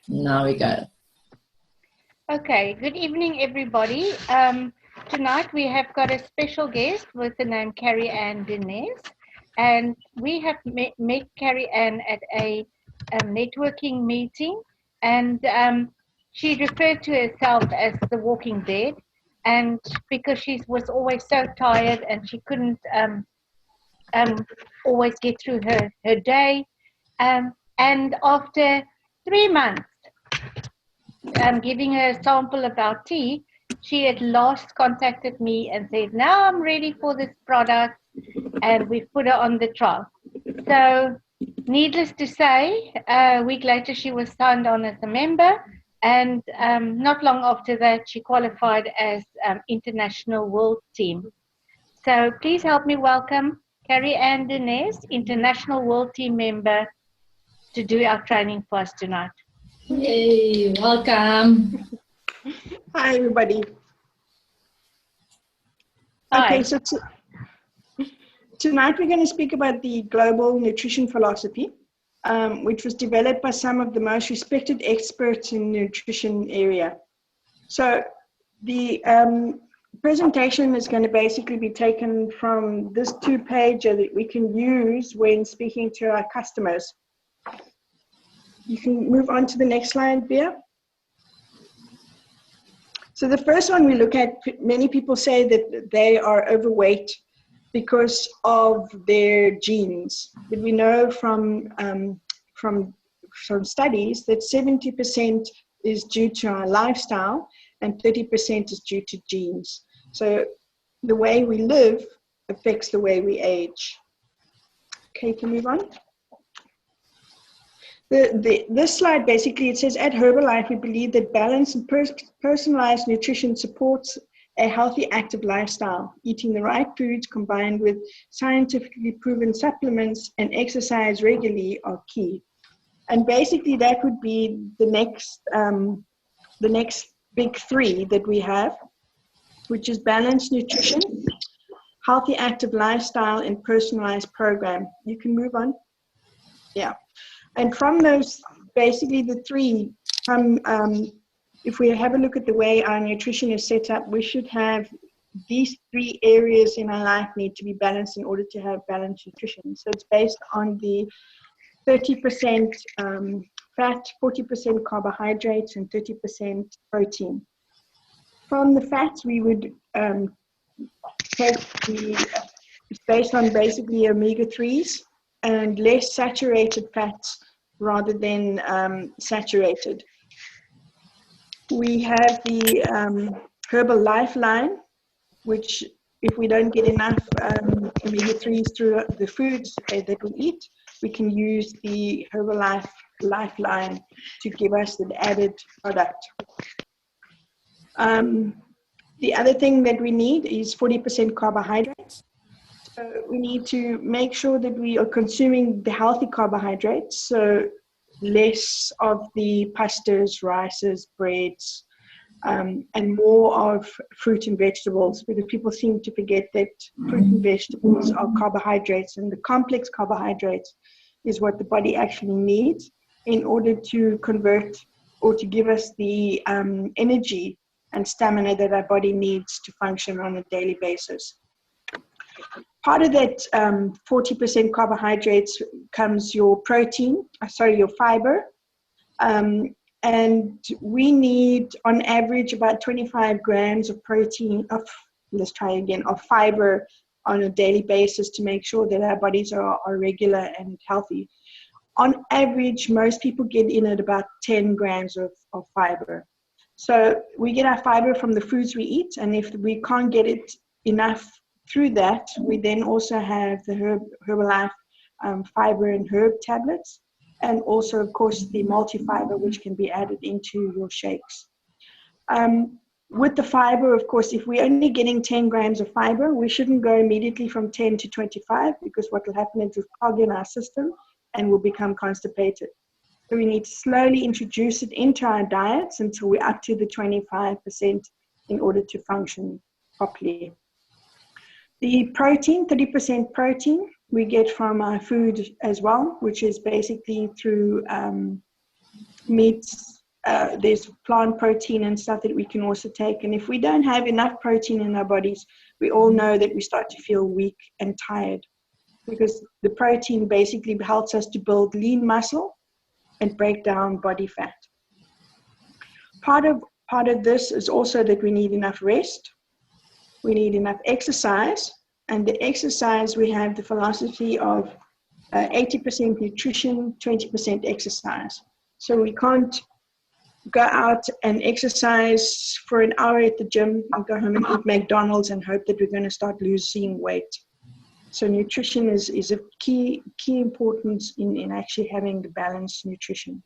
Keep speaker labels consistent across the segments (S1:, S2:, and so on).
S1: Now we go.
S2: Okay, good evening, everybody. Tonight we have got a special guest with the name Carrie Ann Denez, and we have met Carrie Ann at a networking meeting, and she referred to herself as the Walking Dead, and because she was always so tired and she couldn't always get through her day, and after 3 months giving her a sample about tea, she at last contacted me and said, now I'm ready for this product, and we've put her on the trial. So needless to say, a week later she was signed on as a member, and not long after that she qualified as International World Team. So please help me welcome Carrie Ann Denez, International World Team member, to do our training for us tonight.
S1: Yay, welcome.
S3: Hi, everybody.
S2: Hi.
S3: Okay, so tonight we're going to speak about the global nutrition philosophy, which was developed by some of the most respected experts in the nutrition area. So the presentation is going to basically be taken from this two-pager that we can use when speaking to our customers. You can move on to the next slide, Bea. So the first one we look at, many people say that they are overweight because of their genes. But we know from studies that 70% is due to our lifestyle and 30% is due to genes. So the way we live affects the way we age. Okay, can we move on? This slide basically, it says at Herbalife, we believe that balanced and personalized nutrition supports a healthy, active lifestyle. Eating the right foods combined with scientifically proven supplements and exercise regularly are key. And basically that would be the next big three that we have, which is balanced nutrition, healthy, active lifestyle, and personalized program. You can move on. Yeah. And from those, basically the three, if we have a look at the way our nutrition is set up, we should have these three areas in our life need to be balanced in order to have balanced nutrition. So it's based on the 30% fat, 40% carbohydrates, and 30% protein. From the fats, we would take it's based on basically omega-3s, and less saturated fats rather than saturated. We have the Herbal Lifeline, which if we don't get enough omega-3s through the foods that we eat, we can use the Herbal Lifeline to give us the added product. The other thing that we need is 40% carbohydrates. So we need to make sure that we are consuming the healthy carbohydrates, so less of the pastas, rices, breads, and more of fruit and vegetables, because people seem to forget that fruit and vegetables are carbohydrates, and the complex carbohydrates is what the body actually needs in order to convert or to give us the energy and stamina that our body needs to function on a daily basis. Part of that 40% carbohydrates comes your protein, your fiber. And we need on average about 25 grams of protein, of fiber on a daily basis to make sure that our bodies are regular and healthy. On average, most people get in at about 10 grams of fiber. So we get our fiber from the foods we eat, and if we can't get it enough through that, we then also have the Herbalife fiber and herb tablets, and also, of course, the multi-fiber, which can be added into your shakes. With the fiber, of course, if we're only getting 10 grams of fiber, we shouldn't go immediately from 10 to 25, because what will happen is it will clog in our system and we'll become constipated. So we need to slowly introduce it into our diets until we're up to the 25% in order to function properly. The protein, 30% protein, we get from our food as well, which is basically through meats, there's plant protein and stuff that we can also take. And if we don't have enough protein in our bodies, we all know that we start to feel weak and tired, because the protein basically helps us to build lean muscle and break down body fat. Part of this is also that we need enough rest, we need enough exercise, and the exercise, we have the philosophy of 80% nutrition, 20% exercise. So we can't go out and exercise for an hour at the gym and go home and eat McDonald's and hope that we're going to start losing weight. So nutrition is of key importance in actually having the balanced nutrition.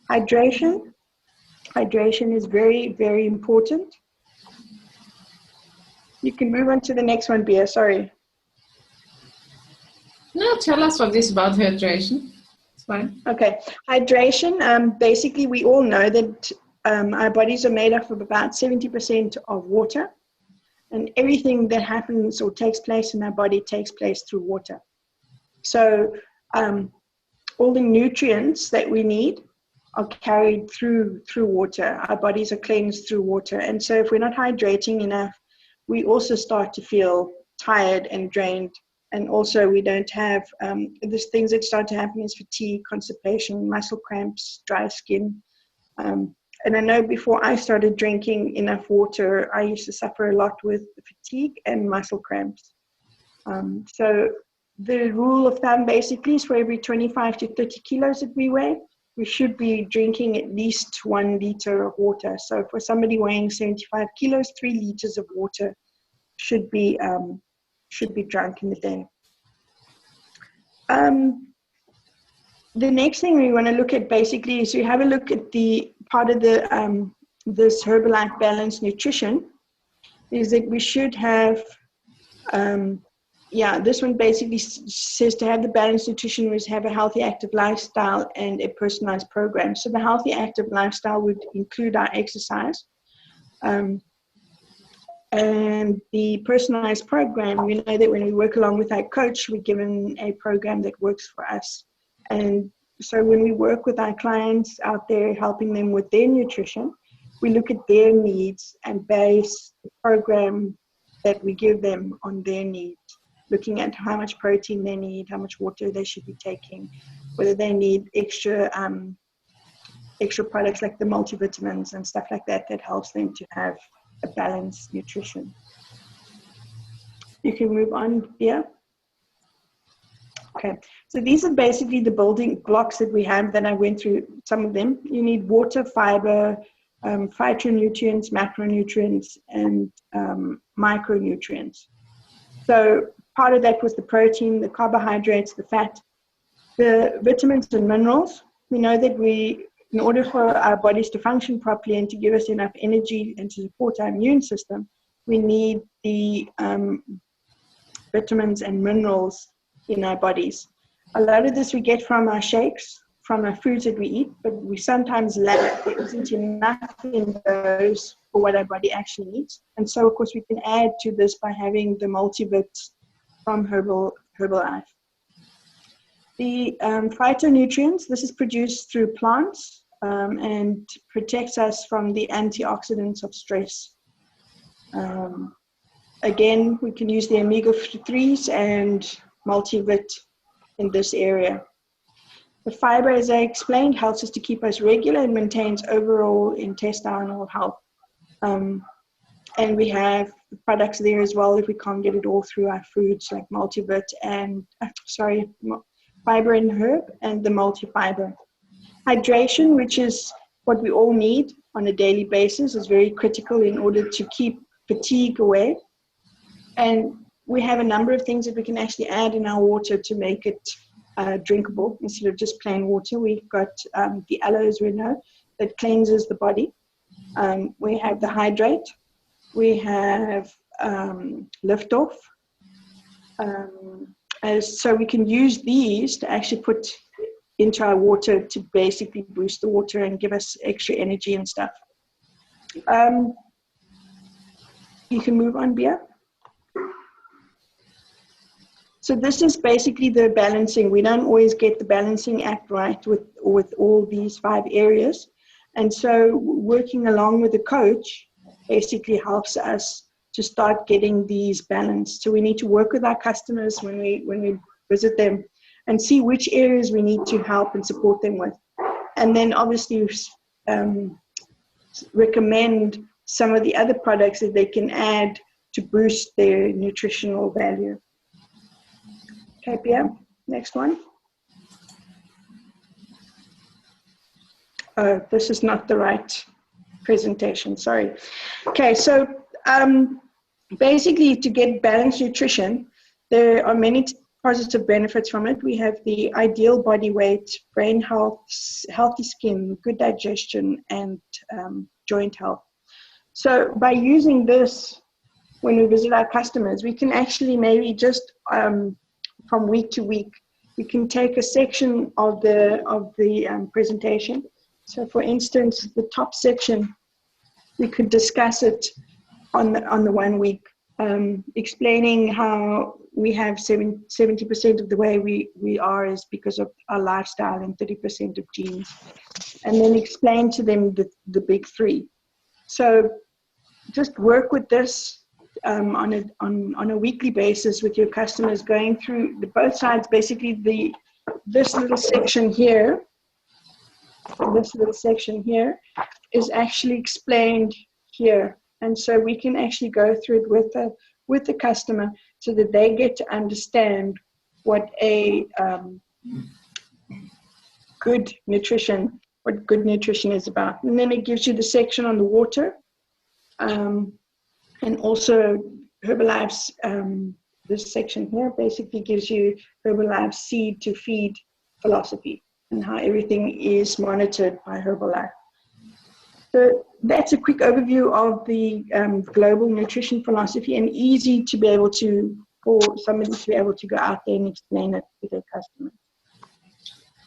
S3: Hydration is very, very important. You can move on to the next one, Bia, sorry.
S1: No, tell us what is about hydration. It's fine.
S3: Okay, hydration, basically we all know that our bodies are made up of about 70% of water, and everything that happens or takes place in our body takes place through water. So all the nutrients that we need are carried through water. Our bodies are cleansed through water. And so if we're not hydrating enough, we also start to feel tired and drained. And also we don't have, these things that start to happen is fatigue, constipation, muscle cramps, dry skin. And I know before I started drinking enough water, I used to suffer a lot with fatigue and muscle cramps. So the rule of thumb basically is for every 25 to 30 kilos that we weigh, we should be drinking at least 1 liter of water. So for somebody weighing 75 kilos, 3 liters of water should be drunk in the day. The next thing we want to look at basically is we have a look at the part of the this Herbalife Balanced Nutrition is that we should have, this one basically says to have the balanced nutrition is have a healthy active lifestyle and a personalized program. So the healthy active lifestyle would include our exercise. And the personalized program, we know that when we work along with our coach, we're given a program that works for us. And so when we work with our clients out there, helping them with their nutrition, we look at their needs and base the program that we give them on their needs, looking at how much protein they need, how much water they should be taking, whether they need extra products like the multivitamins and stuff like that that helps them to have a balanced nutrition. You can move on here. Okay, so these are basically the building blocks that we have that I went through some of them. You need water, fiber, phytonutrients, macronutrients, and micronutrients. So part of that was the protein, the carbohydrates, the fat, the vitamins and minerals. We know that in order for our bodies to function properly and to give us enough energy and to support our immune system, we need the vitamins and minerals in our bodies. A lot of this we get from our shakes, from our foods that we eat, but we sometimes lack. There isn't enough in those for what our body actually needs. And so, of course, we can add to this by having the multivit from Herbalife. The phytonutrients, this is produced through plants and protects us from the antioxidants of stress. Again, we can use the omega-3s and multivit in this area. The fiber, as I explained, helps us to keep us regular and maintains overall intestinal health. And we have the products there as well if we can't get it all through our foods, like multivit and, fiber and herb and the multi-fiber. Hydration, which is what we all need on a daily basis, is very critical in order to keep fatigue away. And we have a number of things that we can actually add in our water to make it drinkable instead of just plain water. We've got the aloes, we know, that cleanses the body. We have the hydrate. We have liftoff. So we can use these to actually put into our water to basically boost the water and give us extra energy and stuff. You can move on, Bia. So this is basically the balancing. We don't always get the balancing act right with all these 5 areas. And so working along with the coach basically helps us to start getting these balanced. So we need to work with our customers when we visit them and see which areas we need to help and support them with. And then obviously recommend some of the other products that they can add to boost their nutritional value. Okay, Pia, next one. Oh, this is not the right presentation, sorry. Okay, so basically to get balanced nutrition, there are many positive benefits from it. We have the ideal body weight, brain health, healthy skin, good digestion, and joint health. So by using this, when we visit our customers, we can actually maybe just from week to week, we can take a section of the presentation. So for instance, the top section, we could discuss it on the 1 week, explaining how we have 70% of the way we are is because of our lifestyle and 30% of genes, and then explain to them the big 3. So just work with this on a weekly basis with your customers, going through both sides. Basically, this little section here is actually explained here, and so we can actually go through it with the customer so that they get to understand what good nutrition is about. And then it gives you the section on the water, and also Herbalife's, this section here basically gives you Herbalife's seed to feed philosophy and how everything is monitored by Herbalife. So that's a quick overview of the global nutrition philosophy, and easy to be able for somebody to be able to go out there and explain it to their customers.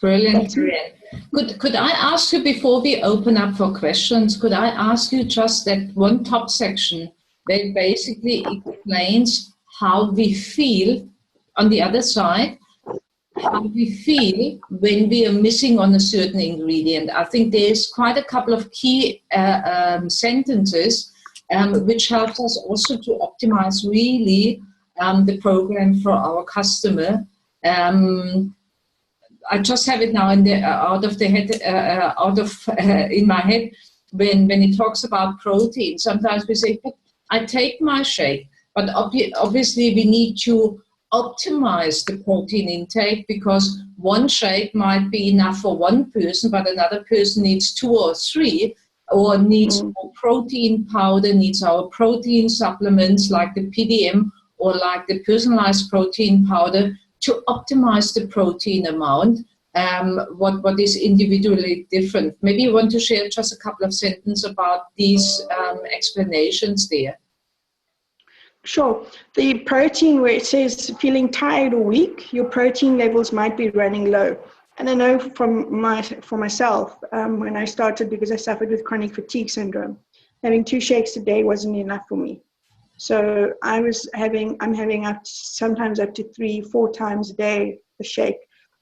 S1: Brilliant. Could I ask you, before we open up for questions, could I ask you just that one top section that basically explains how we feel on the other side, how we feel when we are missing on a certain ingredient? I think there's quite a couple of key sentences which helps us also to optimize really the program for our customer. I just have it now in my head when it talks about protein. Sometimes we say, I take my shake, but obviously we need to optimize the protein intake, because one shake might be enough for one person, but another person needs 2 or 3, or needs more protein powder, needs our protein supplements like the PDM or like the personalized protein powder to optimize the protein amount, what is individually different. Maybe you want to share just a couple of sentences about these explanations there.
S3: Sure. The protein, where it says feeling tired or weak, your protein levels might be running low. And I know for myself, when I started, because I suffered with chronic fatigue syndrome, having 2 shakes a day wasn't enough for me. So I'm having sometimes up to 3-4 times a day a shake.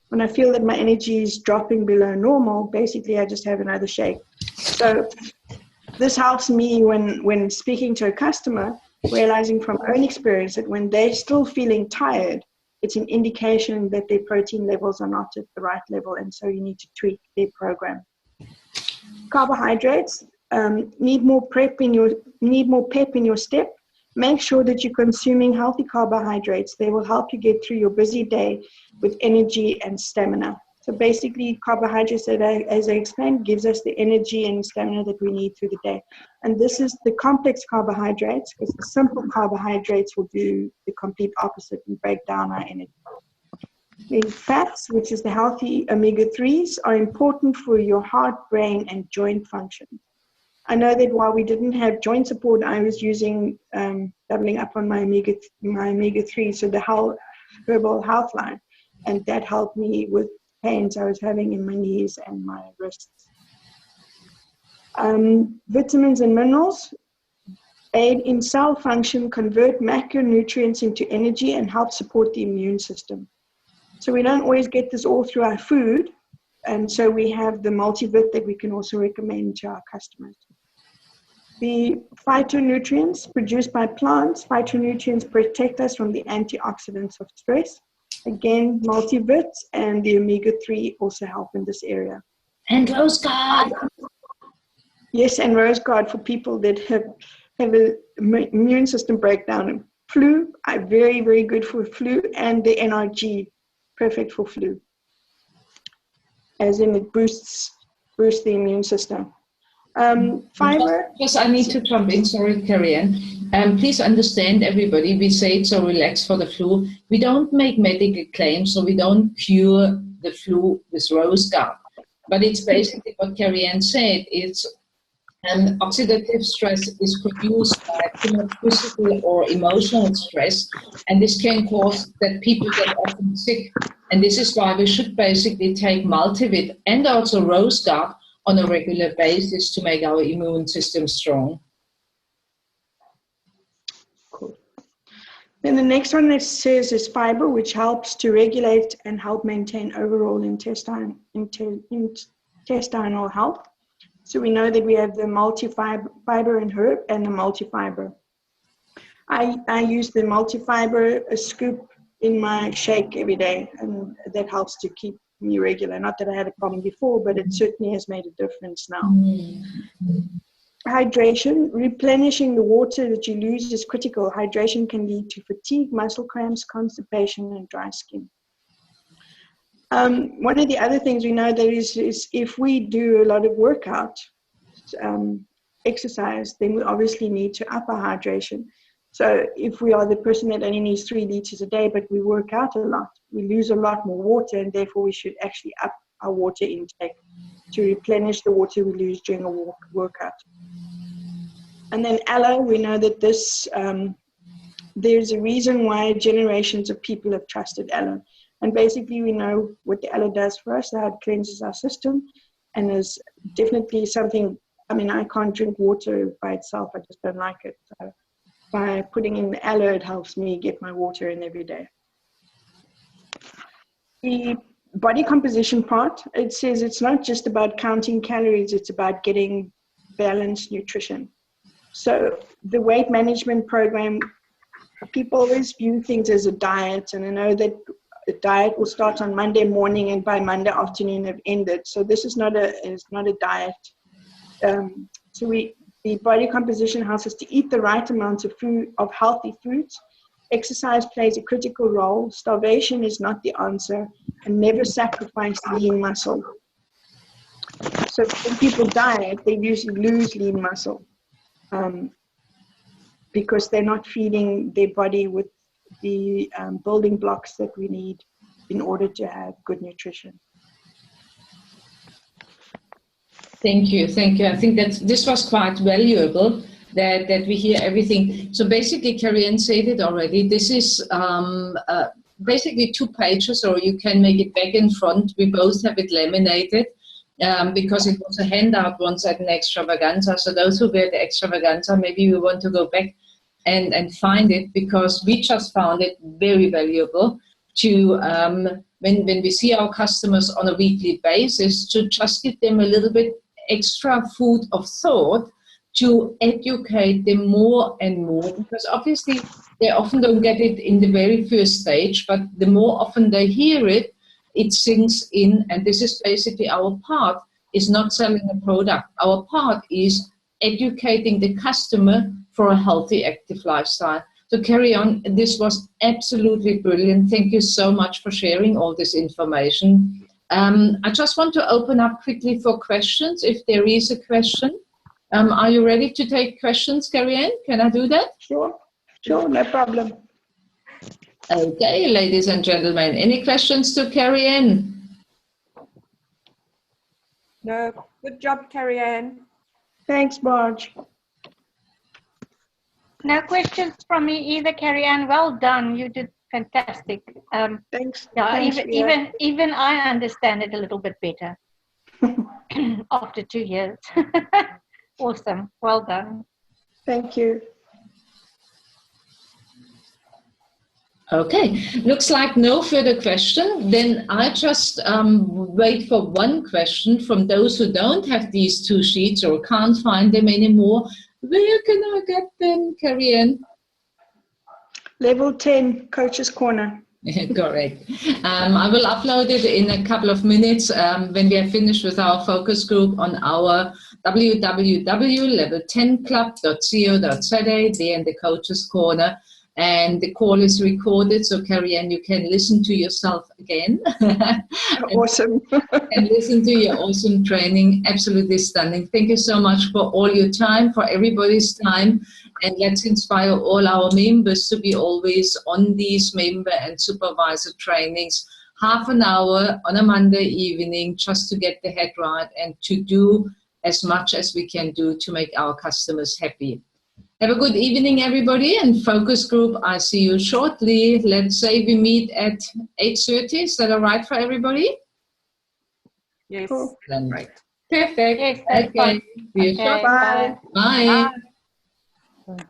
S3: When I feel that my energy is dropping below normal, basically I just have another shake. So this helps me when speaking to a customer, realizing from own experience that when they're still feeling tired, it's an indication that their protein levels are not at the right level, and so you need to tweak their program. Carbohydrates need more pep in your step. Make sure that you're consuming healthy carbohydrates. They will help you get through your busy day with energy and stamina. So basically, carbohydrates, as I explained, gives us the energy and stamina that we need through the day. And this is the complex carbohydrates, because the simple carbohydrates will do the complete opposite and break down our energy. The fats, which is the healthy omega-3s, are important for your heart, brain, and joint function. I know that while we didn't have joint support, I was using, doubling up on my omega-3, so the Herbal Health line, and that helped me with pains I was having in my knees and my wrists. Vitamins and minerals, aid in cell function, convert macronutrients into energy, and help support the immune system. So we don't always get this all through our food, and so we have the multivit that we can also recommend to our customers. The phytonutrients produced by plants, phytonutrients protect us from the antioxidants of stress. Again, multivits and the omega-3 also help in this area.
S1: And Rose Guard.
S3: Yes, and Rose Guard for people that have an immune system breakdown. Flu, very, very good for flu, and the NRG, perfect for flu. As in it boosts the immune system. Fiber.
S1: Yes, I need to jump in. Sorry, Carrie-Anne. Please understand, everybody, we say it's so relaxed for the flu. We don't make medical claims, so we don't cure the flu with Rose Guard. But it's basically what Carrie-Anne said. It's oxidative stress is produced by too much physical or emotional stress, and this can cause that people get often sick. And this is why we should basically take multivit and also Rose Guard on a regular basis to make our immune system strong.
S3: Cool. Then the next one that says is fiber, which helps to regulate and help maintain overall intestinal health. So we know that we have the multifiber and herb and the multifiber. I use the multifiber, a scoop in my shake every day, and that helps to keep me regular. Not that I had a problem before, but it certainly has made a difference now. Hydration, replenishing the water that you lose is critical. Hydration can lead to fatigue, muscle cramps, constipation, and dry skin. One of the other things we know that is if we do a lot of workout, exercise, then we obviously need to up our hydration. So if we are the person that only needs 3 liters a day, but we work out a lot, we lose a lot more water, and therefore we should actually up our water intake to replenish the water we lose during a workout. And then aloe, we know that this, there's a reason why generations of people have trusted aloe. And basically we know what the aloe does for us, how it cleanses our system, and is definitely something, I mean, I can't drink water by itself, I just don't like it. So by putting in the aloe, it helps me get my water in every day. The body composition part, it says it's not just about counting calories, it's about getting balanced nutrition. So the weight management program, people always view things as a diet, and I know that the diet will start on Monday morning and by Monday afternoon have ended. So this is not a diet. The body composition helps us to eat the right amount of food, of healthy foods. Exercise plays a critical role. Starvation is not the answer, and never sacrifice lean muscle. So when people diet, they usually lose lean muscle because they're not feeding their body with the building blocks that we need in order to have good nutrition.
S1: Thank you. I think that this was quite valuable that we hear everything. So basically, Carrie-Anne said it already. This is basically 2 pages, or you can make it back and front. We both have it laminated because it was a handout once at an extravaganza. So those who were at the extravaganza, maybe we want to go back and find it, because we just found it very valuable to when we see our customers on a weekly basis, to just give them a little bit extra food of thought to educate them more and more, because obviously they often don't get it in the very first stage, but the more often they hear it, it sinks in. And this is basically our part, is not selling a product. Our part is educating the customer for a healthy, active lifestyle. So Carrie-Anne, this was absolutely brilliant. Thank you so much for sharing all this information. I just want to open up quickly for questions, if there is a question. Are you ready to take questions, Carrie-Anne? Can I do that?
S3: Sure, no problem.
S1: Okay, ladies and gentlemen, any questions to Carrie-Anne?
S4: No, good job, Carrie-Anne.
S3: Thanks, Marge.
S2: No questions from me either, Carrie-Anne. Well done. You did fantastic.
S3: Thanks.
S2: Yeah,
S3: Thanks,
S2: even I understand it a little bit better after 2 years. Awesome. Well done.
S3: Thank you.
S1: Okay, looks like no further question. Then I just wait for one question from those who don't have these 2 sheets or can't find them anymore. Where can I get them, Carrie-Anne?
S3: Level 10, Coach's Corner.
S1: Correct. I will upload it in a couple of minutes when we are finished with our focus group on our www.level10club.co.za, there in the Coach's Corner. And the call is recorded, so Carrie-Anne, you can listen to yourself again.
S3: Awesome.
S1: And listen to your awesome training. Absolutely stunning. Thank you so much for all your time, for everybody's time. And let's inspire all our members to be always on these member and supervisor trainings, half an hour on a Monday evening, just to get the head right and to do as much as we can do to make our customers happy. Have a good evening, everybody, and focus group. I see you shortly. Let's say we meet at 8:30. Is that all right for everybody?
S4: Yes.
S3: Cool.
S1: Then right. Perfect.
S2: Yes, that's
S1: Okay.
S2: fine.
S1: See you
S2: Okay,
S1: shortly.
S3: Bye.
S1: Bye.
S2: Bye.